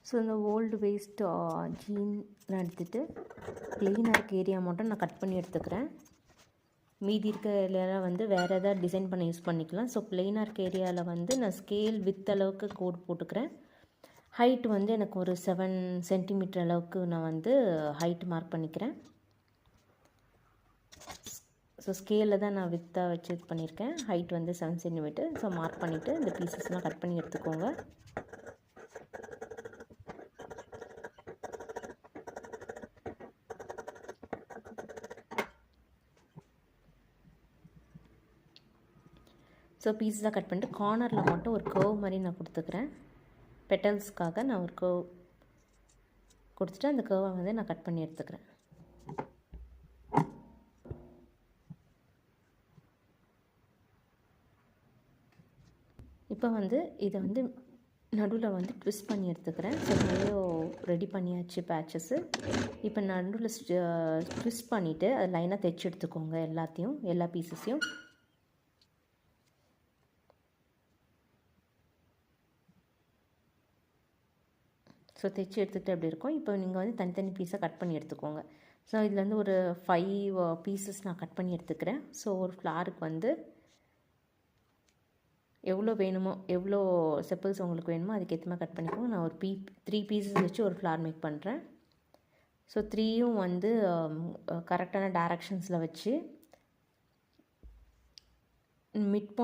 So இந்த old waste gene எடுத்துகிட்டு ப்ளெயினாக இருக்க ஏரியா மட்டும் நான் கட் பண்ணி எடுத்துக்கிறேன். மீதி இருக்க ஏரியாவில் வந்து வேறு எதாவது டிசைன் பண்ண யூஸ் பண்ணிக்கலாம். ஸோ ப்ளெயினாக இருக்க ஏரியாவில் வந்து நான் ஸ்கேல் வித் அளவுக்கு கோடு போட்டுக்கிறேன். ஹைட் வந்து எனக்கு ஒரு 7 சென்டிமீட்டர் அளவுக்கு நான் வந்து ஹைட் மார்க் பண்ணிக்கிறேன். ஸோ ஸ்கேலில் தான் நான் வித்தாக வச்சு இது பண்ணியிருக்கேன். ஹைட் வந்து 7 சென்டிமீட்டர். ஸோ மார்க் பண்ணிவிட்டு இந்த பீசஸ்லாம் கட் பண்ணி எடுத்துக்கோங்க. ஸோ பீஸஸாக கட் பண்ணிட்டு கார்னரில் மட்டும் ஒரு கர்வ் மாதிரி நான் கொடுத்துக்கிறேன். பெட்டல்ஸ்க்காக நான் ஒரு கர்வ் கொடுத்துட்டு அந்த கர்வை வந்து நான் கட் பண்ணி எடுத்துக்கிறேன். இப்போ வந்து இதை வந்து நடுவில் வந்து ட்விஸ்ட் பண்ணி எடுத்துக்கிறேன். ஸோ நிறைய ரெடி பண்ணியாச்சு பேட்சஸ்ஸு. இப்போ நடுவில் ட்விஸ்ட் பண்ணிவிட்டு அது லைனாக தைச்சி எடுத்துக்கோங்க எல்லா பீசஸையும். ஸோ தைச்சி எடுத்துகிட்டு அப்படி இருக்கும். இப்போ நீங்கள் வந்து தனித்தனி பீஸாக கட் பண்ணி எடுத்துக்கோங்க. ஸோ இதில் வந்து ஒரு 5 பீசஸ் நான் கட் பண்ணி எடுத்துக்கிறேன். ஸோ ஒரு ஃப்ளாருக்கு வந்து எவ்வளோ வேணுமோ, எவ்வளோ செப்பல்ஸ் உங்களுக்கு வேணுமோ அதுக்கேற்ற மாதிரி கட் பண்ணிக்கோங்க. நான் ஒரு 3 பீசஸ் வச்சு ஒரு ஃப்ளார் மேக் பண்ணுறேன். ஸோ 3யும் வந்து கரெக்டான டைரக்ஷன்ஸில் வச்சு மிட்